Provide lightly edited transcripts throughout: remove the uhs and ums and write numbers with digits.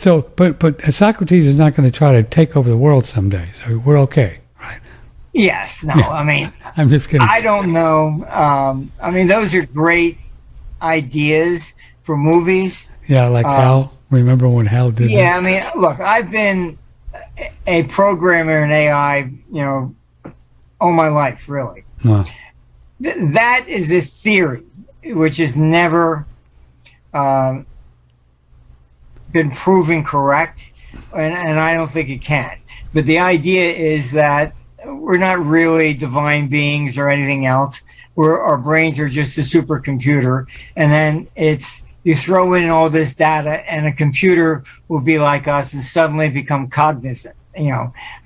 So, but Socrates is not going to try to take over the world someday. So we're okay, right? Yes. No. Yeah. I mean, I'm just kidding. I don't know. I mean, those are great ideas for movies. Yeah, like Hal. Remember when Hal did Yeah. I that? mean, look, I've been a programmer in AI, all my life, really. Well, That is a theory which has never been proven correct, and I don't think it can. But the idea is that we're not really divine beings or anything else. Our brains are just a supercomputer, and then you throw in all this data, and a computer will be like us and suddenly become cognizant,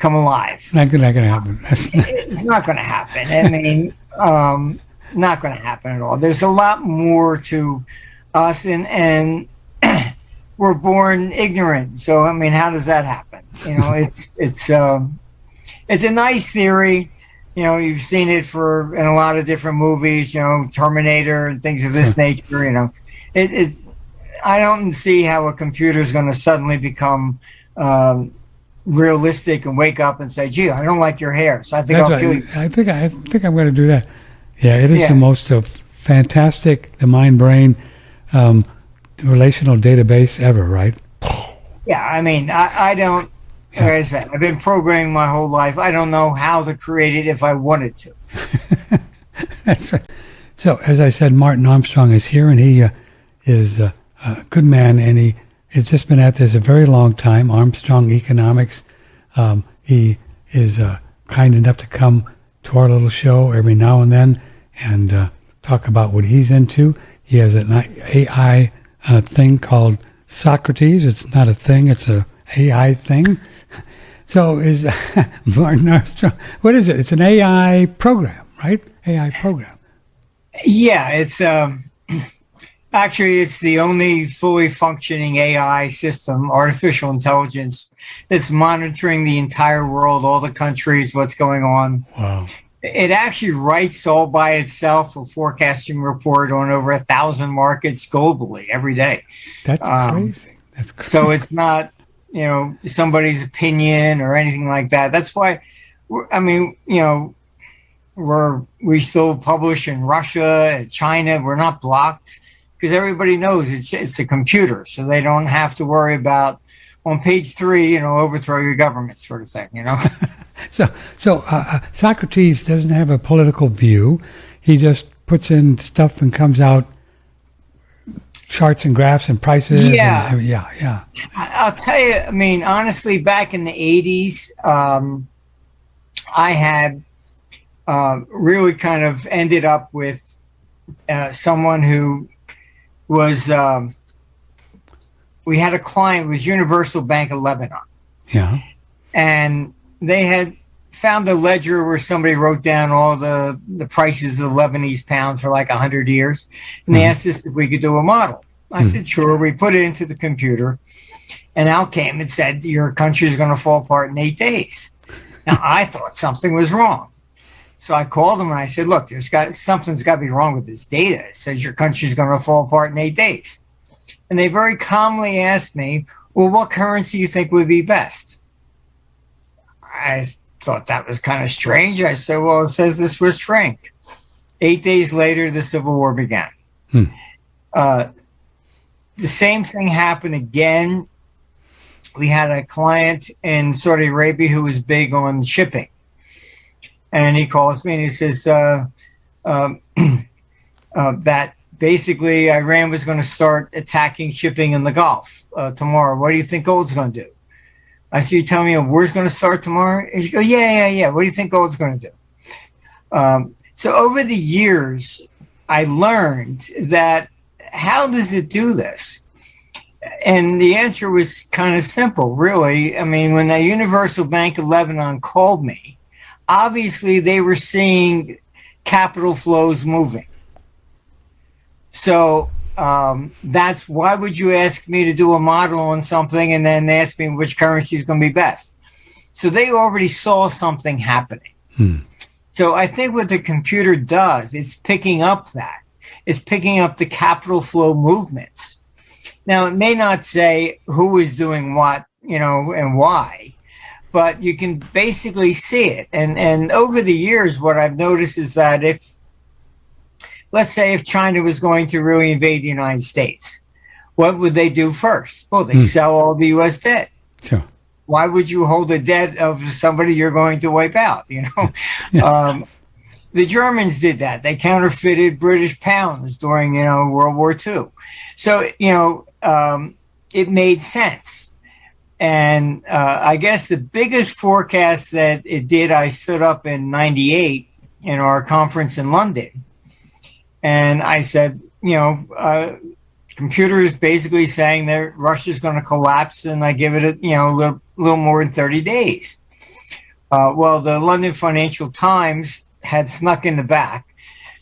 come alive. not going to happen. It's not going to happen. I mean, not going to happen at all. There's a lot more to us, and we're born ignorant. So, I mean, how does that happen? It's a nice theory. You've seen it in a lot of different movies. Terminator and things of this nature. I don't see how a computer is going to suddenly become realistic and wake up and say, "Gee, I don't like your hair, so I think I'll kill you." I think I'm going to do that. Yeah, it is the most fantastic, the mind-brain relational database ever, right? Yeah, I mean, I don't. Like I said, I've been programming my whole life. I don't know how to create it if I wanted to. That's right. So, as I said, Martin Armstrong is here, and he is a good man, and he has just been at this a very long time. Armstrong Economics. He is kind enough to come to our little show every now and then and talk about what he's into. He has an AI thing called Socrates. It's not a thing; it's a AI thing. So is Martin Armstrong, what is it? It's an AI program, right? AI program. Yeah, it's actually it's the only fully functioning AI system, artificial intelligence, that's monitoring the entire world, all the countries, what's going on. Wow. It actually writes all by itself a forecasting report on over 1,000 markets globally every day. That's crazy. That's crazy. So it's not somebody's opinion or anything like that. That's why, we still publish in Russia and China. We're not blocked because everybody knows it's a computer, so they don't have to worry about on page 3, overthrow your government sort of thing. So Socrates doesn't have a political view. He just puts in stuff and comes out charts and graphs and prices. Yeah. Yeah. I'll tell you, I mean, honestly, back in the 80s, I had really kind of ended up with someone who was, we had a client, it was Universal Bank of Lebanon. Yeah. And they had found a ledger where somebody wrote down all the prices of the Lebanese pound for like 100 years. And they asked us if we could do a model. I said, sure. We put it into the computer. And out came and said, your country is going to fall apart in 8 days. Now, I thought something was wrong. So I called them and I said, look, something's got to be wrong with this data. It says your country is going to fall apart in 8 days. And they very calmly asked me, well, what currency do you think would be best? I thought that was kind of strange. I said, well, it says the Swiss franc. 8 days later, the Civil War began. The same thing happened again. We had a client in Saudi Arabia who was big on shipping. And he calls me and he says that basically Iran was going to start attacking shipping in the Gulf tomorrow. What do you think gold's going to do? I said, you tell me a war's going to start tomorrow? He goes, yeah. What do you think gold's going to do? So over the years, I learned that how does it do this? And the answer was kind of simple, really. I mean, when the Universal Bank of Lebanon called me, obviously they were seeing capital flows moving. So that's why would you ask me to do a model on something and then ask me which currency is going to be best? So they already saw something happening. So I think what the computer does is picking up that. It's picking up the capital flow movements. Now, it may not say who is doing what, and why, but you can basically see it. And over the years, what I've noticed is that let's say if China was going to really invade the United States, what would they do first? Well, they sell all the U.S. debt. Sure. Why would you hold the debt of somebody you're going to wipe out? Yeah. The Germans did that. They counterfeited British pounds during, World War II. So, it made sense. And I guess the biggest forecast that it did, I stood up in 98 in our conference in London. And I said, computers basically saying that Russia's going to collapse, and I give it a little more than 30 days. Well, the London Financial Times had snuck in the back,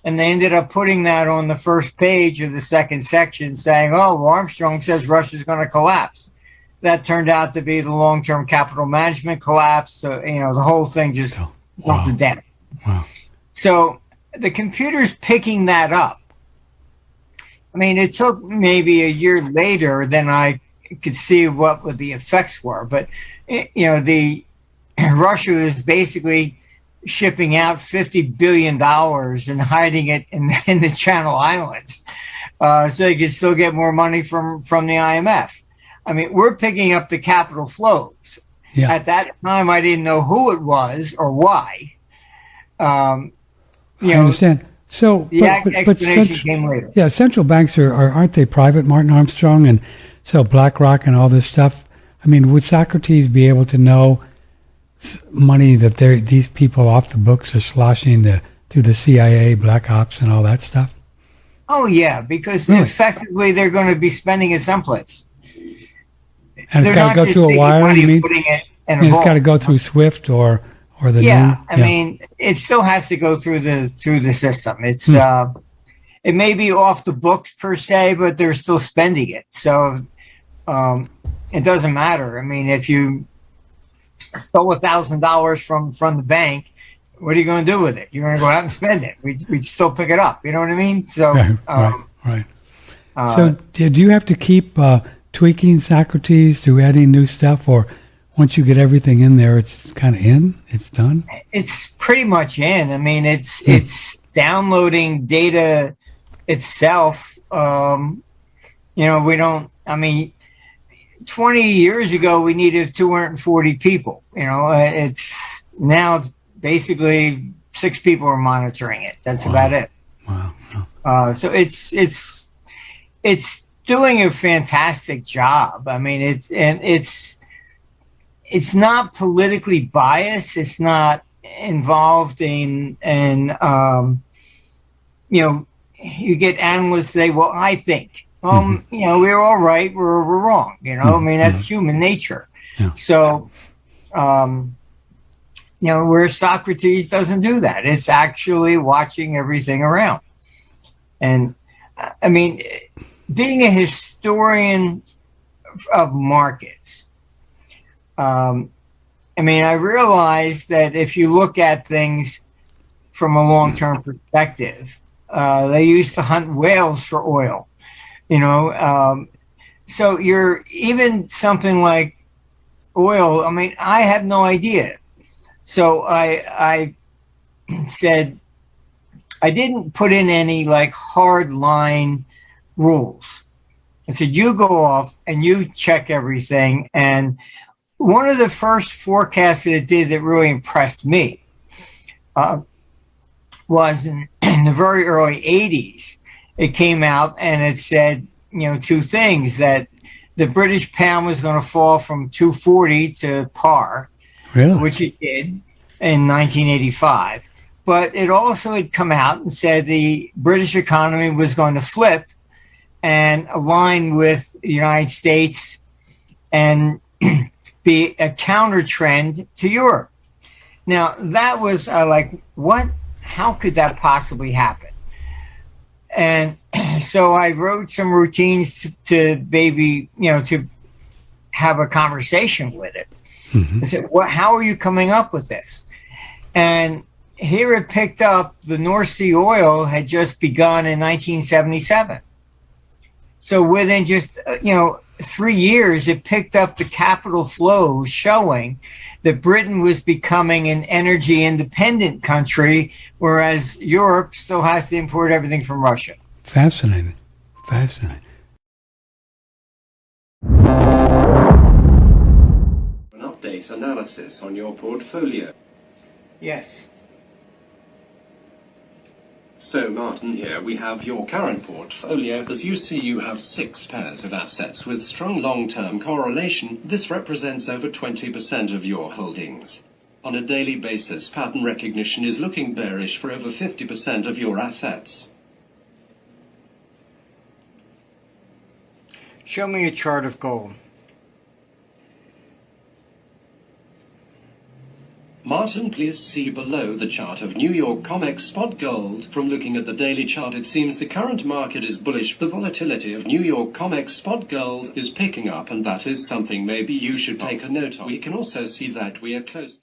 and they ended up putting that on the first page of the second section, saying, "Oh, well, Armstrong says Russia's going to collapse." That turned out to be the long-term capital management collapse. So, the whole thing just went down. Wow. So the computer's picking that up. I mean, it took maybe a year later than I could see what the effects were. But, Russia is basically shipping out $50 billion and hiding it in the Channel Islands so you can still get more money from the IMF. I mean, we're picking up the capital flows. Yeah. At that time, I didn't know who it was or why. I understand. So, the explanation came later. Yeah, central banks aren't they private, Martin Armstrong, and so BlackRock and all this stuff? I mean, would Socrates be able to know money that these people off the books are sloshing through the CIA, Black Ops, and all that stuff? Oh, yeah, because Really? Effectively they're going to be spending it someplace. And it's got to go through a wire, you mean? And it's got to go through SWIFT or the I mean, it still has to go through the system. It's it may be off the books per se, but they're still spending it. So it doesn't matter. I mean, if you stole $1,000 from the bank, what are you going to do with it? You're going to go out and spend it. We'd still pick it up. You know what I mean? So right. So do you have to keep tweaking Socrates to adding new stuff, or once you get everything in there, it's kind of in? It's done? It's pretty much in. I mean, it's downloading data itself. We don't. I mean, 20 years ago we needed 240 people. It's now basically 6 people are monitoring it. That's about it. Wow. So it's doing a fantastic job. I mean, it's not politically biased. It's not involved in you get analysts say, well, I think, we're all right, we're wrong. I mean, that's human nature. Yeah. So, where Socrates doesn't do that. It's actually watching everything around. And I mean, being a historian of markets, I realized that if you look at things from a long-term perspective, they used to hunt whales for oil, so you're even something like oil. I mean, I have no idea. So I said, I didn't put in any like hard line rules. I said, you go off and you check everything. And one of the first forecasts that it did that really impressed me was in the very early 80s. It came out and it said, 2 things: that the British pound was going to fall from 240 to par, Really? which it did in 1985. But it also had come out and said the British economy was going to flip and align with the United States and be a counter trend to Europe. Now, that was like, what? How could that possibly happen? And so I wrote some routines to to have a conversation with it. Mm-hmm. I said, how are you coming up with this? And here it picked up the North Sea oil had just begun in 1977. So within just 3 years, it picked up the capital flows, showing that Britain was becoming an energy independent country, whereas Europe still has to import everything from Russia. Fascinating. Fascinating. An update analysis on your portfolio. Yes. So Martin, here we have your current portfolio. As you see, you have 6 pairs of assets with strong long-term correlation. This represents over 20% of your holdings. On a daily basis, pattern recognition is looking bearish for over 50% of your assets. Show me a chart of gold. Martin, please see below the chart of New York COMEX spot gold. From looking at the daily chart, it seems the current market is bullish. The volatility of New York COMEX spot gold is picking up, and that is something maybe you should take a note of. We can also see that we are close.